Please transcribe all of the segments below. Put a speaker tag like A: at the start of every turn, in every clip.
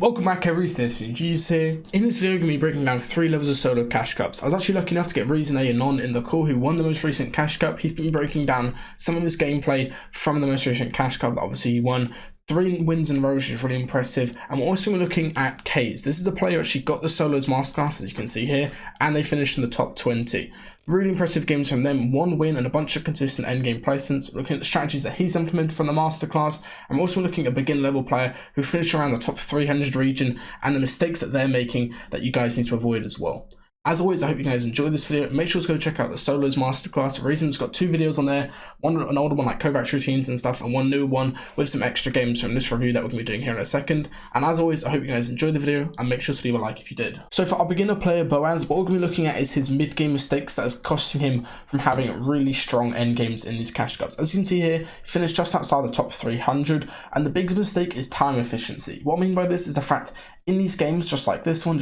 A: Welcome back everybody, DestinysJesus here. In this video, I'm going to be breaking down 3 levels of solo cash cups. I was actually lucky enough to get Rezon and Non in the call, who won the most recent cash cup. He's been breaking down some of his gameplay from the most recent cash cup that obviously he won. 3 wins in a row, which is really impressive. And we're also looking at Kays. This is a player who actually got the solos masterclass, as you can see here, and they finished in the top 20. Really impressive games from them, 1 win and a bunch of consistent endgame placements. Looking at the strategies that he's implemented from the masterclass. I'm also looking at a beginner level player who finished around the top 300 region and the mistakes that they're making that you guys need to avoid as well. As always, I hope you guys enjoyed this video. Make sure to go check out the Solos Masterclass. Rezon's got 2 videos on there, an older one like Kovacs routines and stuff, and one new one with some extra games from this review that we're going to be doing here in a second. And as always, I hope you guys enjoyed the video, and make sure to leave a like if you did. So for our beginner player, Boaz, what we're going to be looking at is his mid-game mistakes that is costing him from having really strong end games in these cash cups. As you can see here, he finished just outside the top 300, and the biggest mistake is time efficiency. What I mean by this is the fact in these games, just like this one,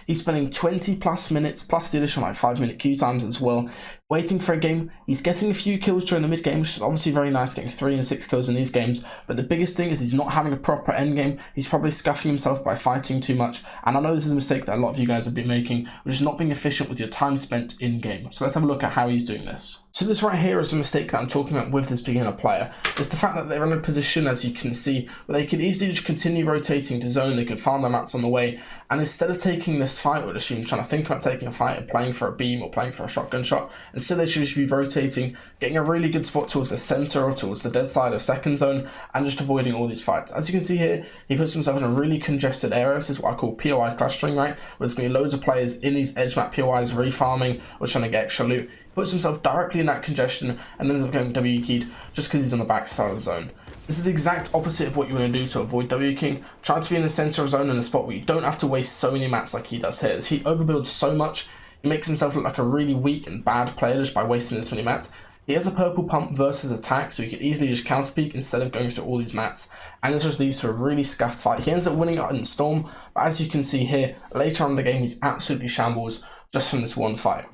A: he's spending 20 plus minutes, plus the additional like 5-minute queue times as well, waiting for a game. He's getting a few kills during the mid game, which is obviously very nice, getting 3 and 6 kills in these games. But the biggest thing is he's not having a proper end game. He's probably scuffing himself by fighting too much. And I know this is a mistake that a lot of you guys have been making, which is not being efficient with your time spent in game. So let's have a look at how he's doing this. So this right here is a mistake that I'm talking about with this beginner player. It's the fact that they're in a position, as you can see, where they could easily just continue rotating to zone. They could farm their mats on the way. And instead of taking this fight, or just even trying to think about taking a fight and playing for a beam or playing for a shotgun shot, instead they should just be rotating, getting a really good spot towards the center or towards the dead side of second zone, and just avoiding all these fights. As you can see here, he puts himself in a really congested area. This is what I call POI clustering, right? Where there's going to be loads of players in these edge map POIs refarming or trying to get extra loot. He puts himself directly in that congestion and ends up going W keyed just because he's on the back side of the zone. This is the exact opposite of what you want to do to avoid W keying. Try to be in the center of zone in a spot where you don't have to waste so many mats like he does here. As he overbuilds so much, he makes himself look like a really weak and bad player just by wasting this many mats. He has a purple pump versus attack, so he could easily just counter peek instead of going through all these mats. And this just leads to a really scuffed fight. He ends up winning it in Storm, but as you can see here, later on in the game, he's absolutely shambles just from this one fight.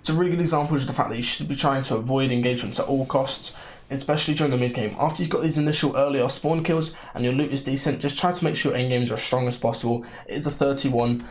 A: It's a really good example of the fact that you should be trying to avoid engagements at all costs, especially during the mid game. After you've got these initial early off spawn kills and your loot is decent, just try to make sure end games are as strong as possible. It is a 31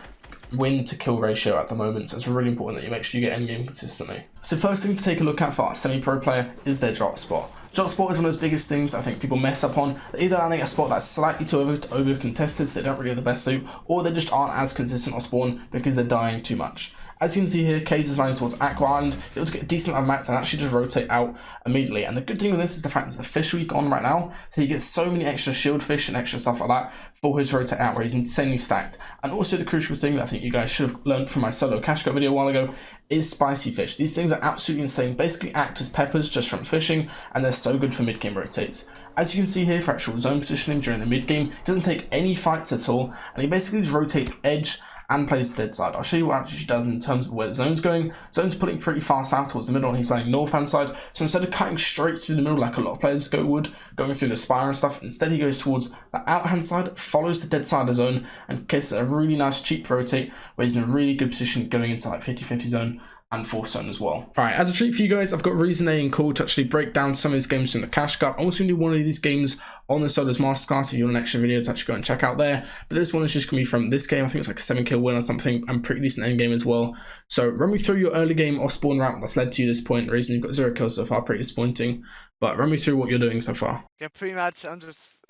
A: win to kill ratio at the moment, so it's really important that you make sure you get end game consistently. So first thing to take a look at for our semi-pro player is their drop spot. Drop spot is one of those biggest things I think people mess up on. They're either landing a spot that's slightly too over contested, so they don't really have the best loot, or they just aren't as consistent on spawn because they're dying too much. As you can see here, Kays is landing towards Aqua Island. He's able to get a decent amount of mats and actually just rotate out immediately. And the good thing with this is the fact it's the fish week on right now, so he gets so many extra shield fish and extra stuff like that for his rotate out where he's insanely stacked. And also the crucial thing that I think you guys should have learned from my solo cash cup video a while ago is spicy fish. These things are absolutely insane, basically act as peppers just from fishing, and they're so good for mid-game rotates. As you can see here for actual zone positioning during the mid-game, he doesn't take any fights at all, and he basically just rotates edge and plays the dead side. I'll show you what actually does in terms of where the zone's going. Zone's pulling pretty far south towards the middle, and he's landing north hand side. So instead of cutting straight through the middle like a lot of players would, going through the spire and stuff, instead he goes towards the out hand side, follows the dead side of the zone, and gets a really nice cheap rotate where he's in a really good position going into like 50-50 zone and 4th zone as well. Alright, as a treat for you guys, I've got Rezon and Call to actually break down some of these games from the cash cup. I'm also going to do one of these games on the Solos Masterclass if you want an extra video to actually go and check out there. But this one is just going to be from this game. I think it's like a 7-kill win or something, and pretty decent end game as well. So run me through your early game off spawn route that's led to you this point. Rezon, you've got 0 kills so far, pretty disappointing. But run me through what you're doing so far.
B: Yeah, pretty much I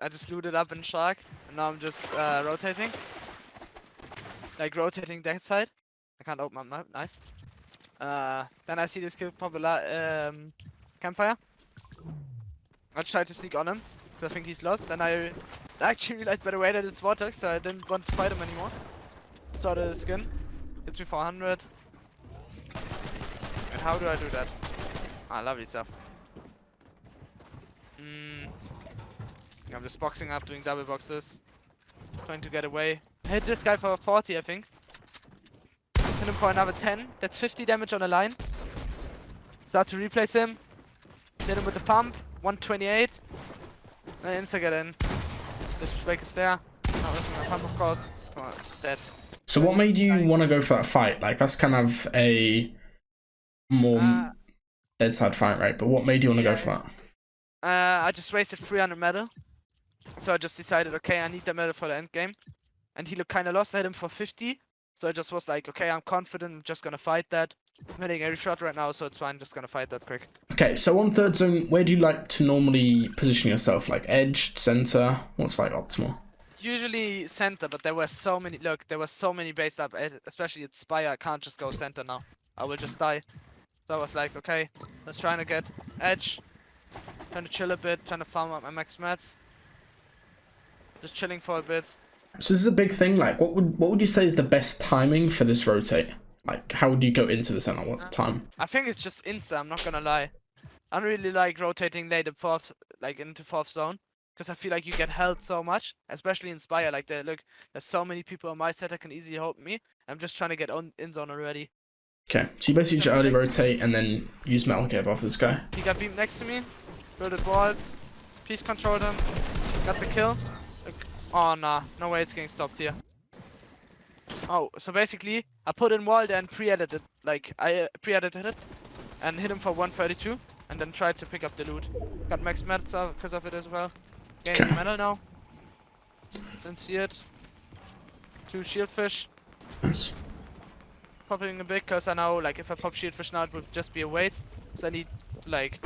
B: just looted up in Shark, and now I'm just rotating. Like rotating that side. I can't open up now, nice. Then I see this kid popular campfire. I try to sneak on him, because I think he's lost. Then I actually realized by the way that it's Vortex, so I didn't want to fight him anymore. Saw the skin. Hits me 400. And how do I do that? Ah, lovely stuff. I'm just boxing up, doing double boxes. Trying to get away. I hit this guy for 40, I think. Hit him for another 10. That's 50 damage on the line. Start to replace him. Hit him with the pump. 128. And insta get in. This break is there. Not missing my pump, of course. Come on, dead.
A: So what made you want to go for that fight? Like, that's kind of a more dead side fight, right? But what made you want to go for that?
B: I just wasted 300 metal. So I just decided, okay, I need the medal for the end game. And he looked kind of lost. I hit him for 50. So I just was like, okay, I'm confident. I'm just gonna fight that. I'm hitting every shot right now, so it's fine. Just gonna fight that quick.
A: Okay, so on third zone, where do you like to normally position yourself? Like edge, center? What's like optimal?
B: Usually center, but there were so many. Look, there were so many based up, especially at Spire. I can't just go center now. I will just die. So I was like, okay, let's try to get edge. Trying to chill a bit, trying to farm up my max mats. Just chilling for a bit.
A: So this is a big thing. Like, what would you say is the best timing for this rotate? Like, how would you go into the center? What time?
B: I think it's just insta. I'm not gonna lie. I don't really like rotating late into fourth zone, because I feel like you get held so much, especially in Spire. Like, there's so many people on my set that can easily hold me. I'm just trying to get in zone already.
A: Okay, so you basically just early rotate and then use metal get above this guy.
B: He got beamed next to me. Builded walls. Please control him. Got the kill. Oh nah, no way it's getting stopped here. Oh, so basically, I put in wall and pre-edited, like, I pre-edited it, and hit him for 132, and then tried to pick up the loot. Got max mats because of it as well. Gaining medal now. Didn't see it. 2 shieldfish.
A: Nice.
B: Popping a bit, because I know, like, if I pop shieldfish now, it would just be a waste. So I need, like,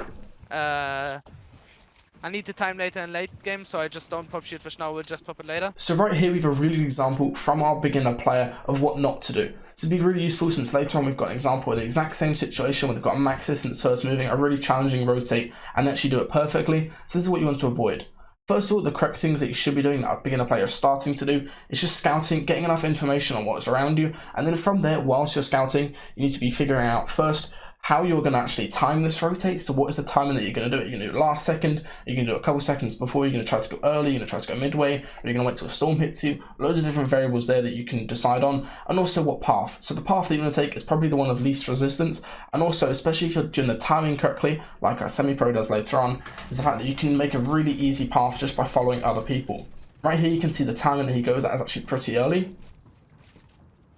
B: I need the time later in late game, so I just don't pop shieldfish now, we'll just pop it later.
A: So right here we have a really good example from our beginner player of what not to do. This would be really useful since later on we've got an example of the exact same situation where they've got a max distance first moving, a really challenging rotate, and actually do it perfectly. So this is what you want to avoid. First of all, the correct things that you should be doing that a beginner player is starting to do is just scouting, getting enough information on what's around you, and then from there, whilst you're scouting, you need to be figuring out first how you're going to actually time this rotate. So what is the timing that you're going to do it? You're going to do it last second, you're going to do it a couple seconds before, you're going to try to go early, you're going to try to go midway, or you're going to wait till a storm hits you. Loads of different variables there that you can decide on, and also what path. So the path that you're going to take is probably the one of least resistance, and also, especially if you're doing the timing correctly, like our semi-pro does later on, is the fact that you can make a really easy path just by following other people. Right here you can see the timing that he goes at is actually pretty early.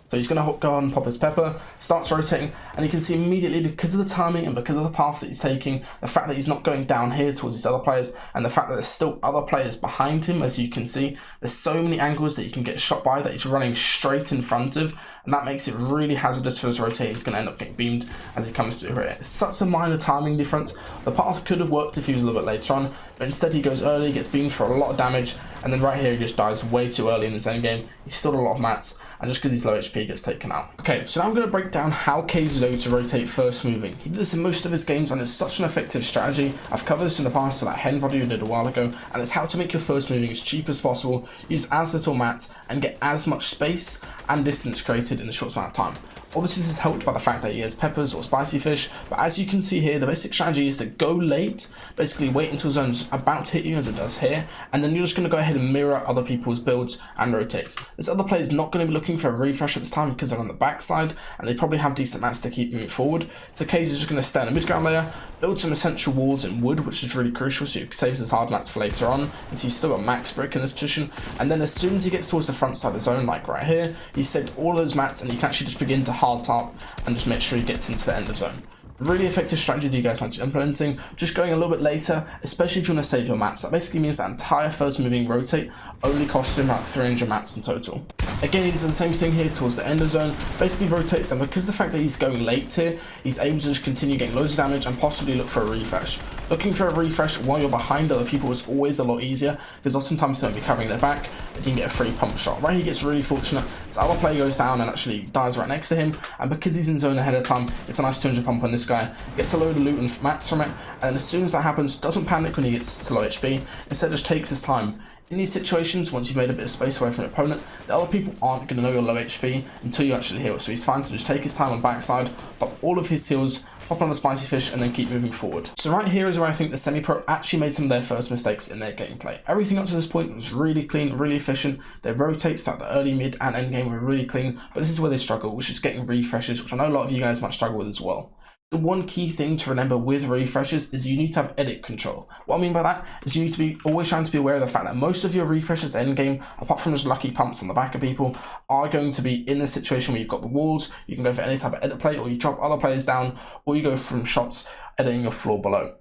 A: So he's going to go on and pop his pepper, starts rotating, and you can see immediately, because of the timing and because of the path that he's taking, the fact that he's not going down here towards these other players, and the fact that there's still other players behind him, as you can see, there's so many angles that you can get shot by that he's running straight in front of, and that makes it really hazardous for his rotate. He's going to end up getting beamed as he comes through here. It's such a minor timing difference. The path could have worked if he was a little bit later on, but instead he goes early, gets beamed for a lot of damage, and then right here he just dies way too early in the same game. He's still a lot of mats, and just because he's low HP, gets taken out. Okay, so now I'm going to break down how KZO to rotate first moving. He did this in most of his games, and it's such an effective strategy. I've covered this in the past, so that hen video I did a while ago, and it's how to make your first moving as cheap as possible, use as little mats, and get as much space and distance created in the short amount of time. Obviously this is helped by the fact that he has peppers or spicy fish, but as you can see here, the basic strategy is to go late, basically wait until zone's about to hit you as it does here, and then you're just going to go ahead and mirror other people's builds and rotates. This other player is not going to be looking for a refresh at this time because they're on the backside, and they probably have decent mats to keep moving forward. So Kay's is just going to stay in the mid-ground layer, build some essential walls in wood, which is really crucial, so he saves his hard mats for later on, and so he's still got max brick in this position, and then as soon as he gets towards the front side of the zone, like right here, he's saved all those mats, and he can actually just begin to hard tarp and just make sure he gets into the end of zone. Really effective strategy that you guys need to be implementing, just going a little bit later, especially if you want to save your mats. That basically means that entire first moving rotate only costs him about 300 mats in total. Again, he does the same thing here towards the end of zone, basically rotates, and because of the fact that he's going late here, he's able to just continue getting loads of damage and possibly look for a refresh. Looking for a refresh while you're behind other people is always a lot easier, because oftentimes they don't be covering their back, and you can get a free pump shot. Right, he gets really fortunate, so other player goes down and actually dies right next to him, and because he's in zone ahead of time, it's a nice 200 pump on this guy, gets a load of loot and mats from it, and as soon as that happens, doesn't panic when he gets to low HP, instead just takes his time. In these situations, once you've made a bit of space away from your opponent, the other people aren't going to know you're low HP until you actually heal, so he's fine to just take his time on backside, pop all of his heals, pop on the spicy fish, and then keep moving forward. So right here is where I think the semi-pro actually made some of their first mistakes in their gameplay. Everything up to this point was really clean, really efficient. Their rotates throughout the early, mid, and end game were really clean, but this is where they struggle, which is getting refreshes, which I know a lot of you guys might struggle with as well. The one key thing to remember with refreshes is you need to have edit control. What I mean by that is you need to be always trying to be aware of the fact that most of your refreshes endgame, apart from just lucky pumps on the back of people, are going to be in the situation where you've got the walls, you can go for any type of edit play, or you drop other players down, or you go from shots editing your floor below.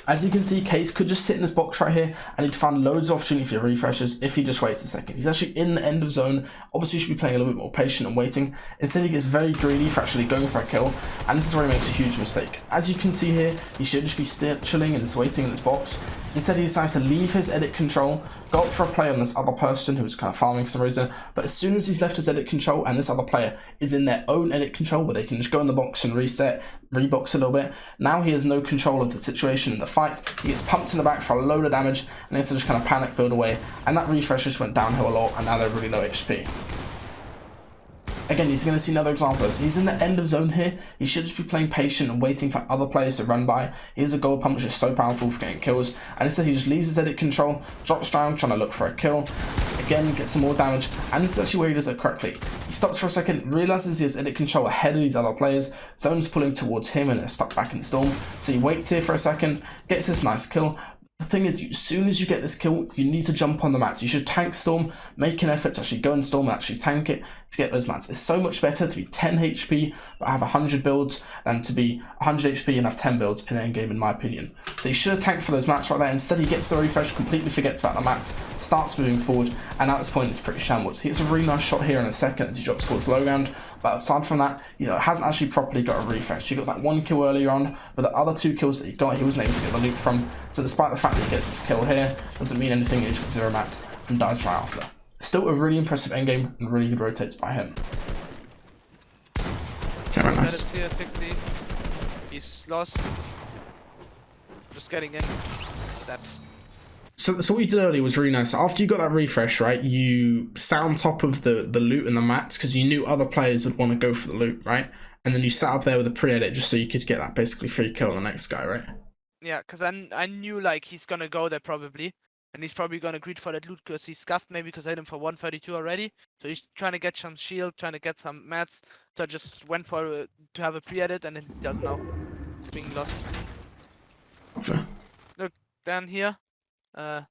A: As you can see, Case could just sit in this box right here and he'd find loads of opportunity for refreshes if he just waits a second. He's actually in the end of zone. Obviously, you should be playing a little bit more patient and waiting. Instead, he gets very greedy for actually going for a kill, and this is where he makes a huge mistake. As you can see here, he should just be chilling and just waiting in this box. Instead, he decides to leave his edit control, go up for a play on this other person who's kind of farming for some reason, but as soon as he's left his edit control and this other player is in their own edit control where they can just go in the box and reset, rebox a little bit, now he has no control of the situation in the fight. He gets pumped in the back for a load of damage and instead just kind of panic build away, and that refresh just went downhill a lot and now they're really low HP. Again, he's going to see another example. He's in the end of zone here. He should just be playing patient and waiting for other players to run by. Here's a gold pump which is so powerful for getting kills. And instead he just leaves his edit control, drops down trying to look for a kill. Again, gets some more damage. And this is actually where he does it correctly. He stops for a second, realizes he has edit control ahead of these other players. Zone's pulling towards him and they're stuck back in Storm. So he waits here for a second, gets this nice kill. The thing is, as soon as you get this kill, you need to jump on the mats. You should tank Storm, make an effort to actually go in Storm and actually tank it to get those mats. It's so much better to be 10 HP but have 100 builds than to be 100 HP and have 10 builds in an endgame, in my opinion. So he should have tanked for those mats right there. Instead, he gets the refresh, completely forgets about the mats, starts moving forward, and at this point, it's pretty shambles. He gets a really nice shot here in a second as he drops towards low ground. But aside from that, hasn't actually properly got a refresh. He got that one kill earlier on, but the other two kills that he got, he wasn't able to get the loot from. So despite the fact that he gets his kill here, doesn't mean anything. He's got 0 mats and dies right after. Still a really impressive endgame and really good rotates by him. Okay, very nice.
B: Here, 60. He's lost. Just getting in. That.
A: So what you did earlier was really nice. After you got that refresh, right, you sat on top of the loot and the mats because you knew other players would want to go for the loot, right? And then you sat up there with a pre-edit just so you could get that basically free kill on the next guy, right?
B: Yeah, because I knew like he's gonna go there probably. And he's probably gonna greed for that loot because he's scuffed maybe because I hit him for 132 already. So he's trying to get some shield, trying to get some mats. So I just went for to have a pre-edit and then he does now. He's being lost.
A: Okay.
B: Look, down here. Where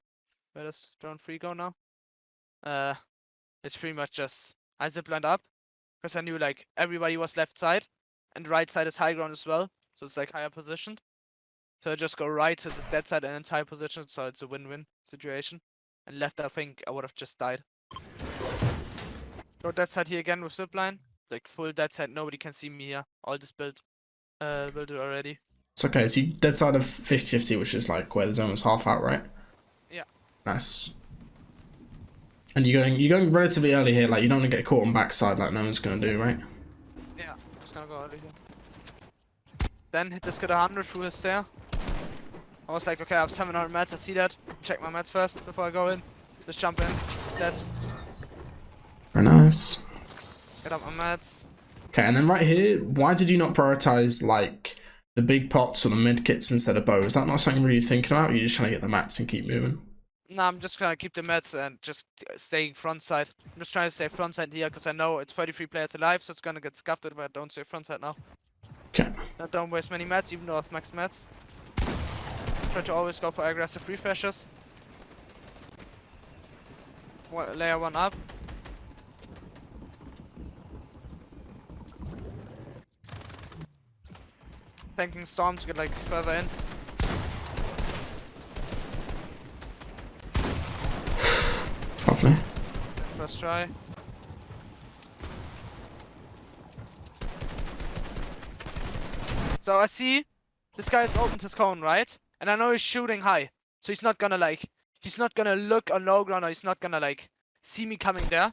B: does drone 3 go now? It's pretty much just I ziplined up because I knew like everybody was left side and right side is high ground as well, so it's like higher positioned. So I just go right to the dead side and entire position, so it's a win-win situation. And left, I think I would have just died. Go dead side here again with zipline, like full dead side. Nobody can see me here. All this built already.
A: It's okay. So you dead side of 50-50, which is like where the zone was half out, right?
B: Yeah.
A: Nice. And you're going relatively early here. Like you don't want to get caught on backside, like no one's gonna do, right?
B: Yeah. I'm just gonna go early here. Then hit this kid 100 through his stair. I was like, okay, I have 700 mats. I see that. Check my mats first before I go in. Just jump in. Dead.
A: Very nice.
B: Get up my mats.
A: Okay, and then right here, why did you not prioritize like the big pots or the mid kits instead of bow? Is that not something really you're thinking about? Or you're just trying to get the mats and keep moving?
B: No, I'm just gonna keep the mats and just staying front side. I'm just trying to stay front side here because I know it's 33 players alive, so it's gonna get scuffed if I don't stay front side now.
A: Okay.
B: I don't waste many mats, even though I have max mats. Try to always go for aggressive refreshes. Layer 1 up. Tanking Storm to get like further in.
A: Lovely.
B: First try. So I see this guy has opened his cone, right? And I know he's shooting high. So he's not gonna look on low ground, or he's not gonna like see me coming there.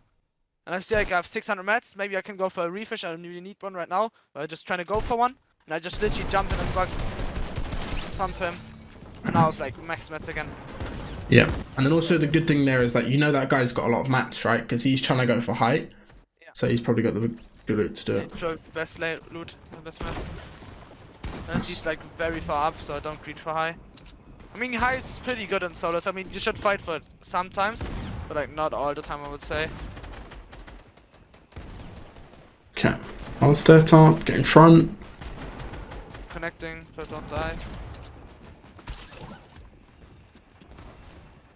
B: And I see like I have 600 mats. Maybe I can go for a refresh. I don't really need one right now. But I'm just trying to go for one. And I just literally jump in his box, pump him. And now it's like max mats again.
A: Yeah. And then also the good thing there is that you know that guy's got a lot of mats, right? Because he's trying to go for height. Yeah. So he's probably got the good loot to do it.
B: Best loot, best mats. And he's like very far up, so I don't greed for high. I mean, high is pretty good in solos. I mean, you should fight for it sometimes, but like not all the time, I would say.
A: Okay. I'll stay top, get in front.
B: Connecting, so don't die.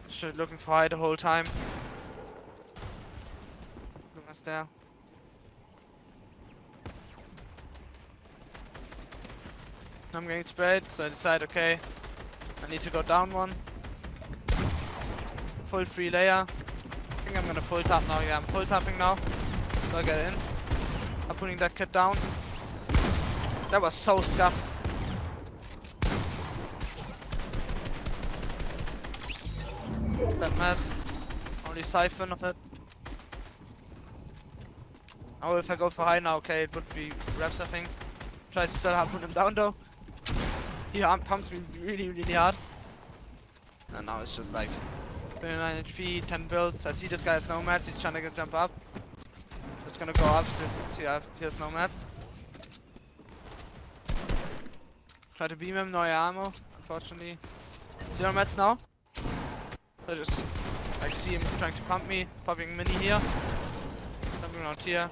B: Just looking for high the whole time. Look us there. I'm getting sprayed, so I decide, okay, I need to go down one. Full 3 layer. I think I'm gonna full tap now. Yeah, I'm full tapping now. So I get in. I'm putting that kit down. That was so scuffed. That mats. Only siphon of it. Oh, if I go for high now, okay, it would be reps, I think. Try to still put him down though. He pumps me really, really hard. And now it's just like 29 HP, 10 builds. I see this guy has no mats, he's trying to jump up. So it's gonna go up, so see, he has no mats. Try to beam him, no ammo, unfortunately. 0 mats now. So I just like see him trying to pump me, popping mini here. Jumping around here.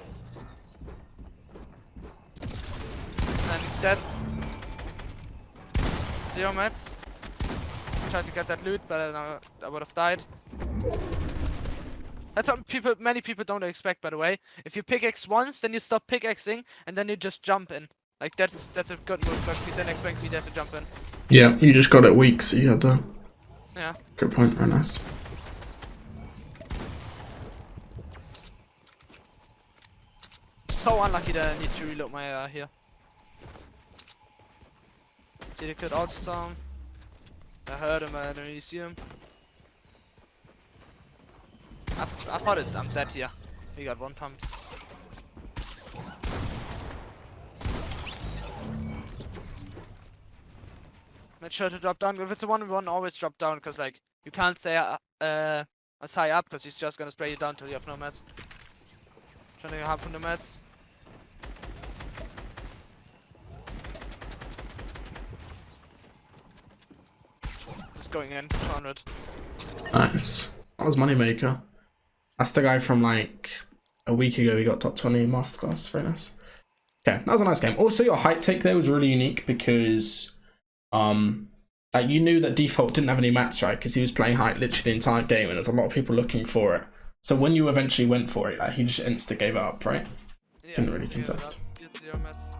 B: And he's dead. 0 mats. Tried to get that loot, but I would have died. That's what many people don't expect, by the way. If you pickaxe once, then you stop pickaxing, and then you just jump in. Like that's a good move, but you didn't expect me there to jump in.
A: Yeah, you just got it weak, so you had the.
B: Yeah.
A: Good point, very nice.
B: So unlucky that I need to reload my here. See the kid outstorm. I heard him, I don't really see him. I thought it, I'm dead here. He got 1 pump. Make sure to drop down. If it's a 1v1, always drop down, because like you can't say as high up, because he's just gonna spray you down till you have no mats. Trying to hop on the mats. Just going in, 200.
A: Nice. That was Moneymaker. That's the guy from like a week ago. He got top 20 masterclass. Very nice. Okay, that was a nice game. Also, your height take there was really unique because like you knew that default didn't have any mats, right? Because he was playing height literally the entire game, and there's a lot of people looking for it. So when you eventually went for it, like he just insta gave it up, right?
B: Yeah,
A: Didn't really contest.
B: 0 mats.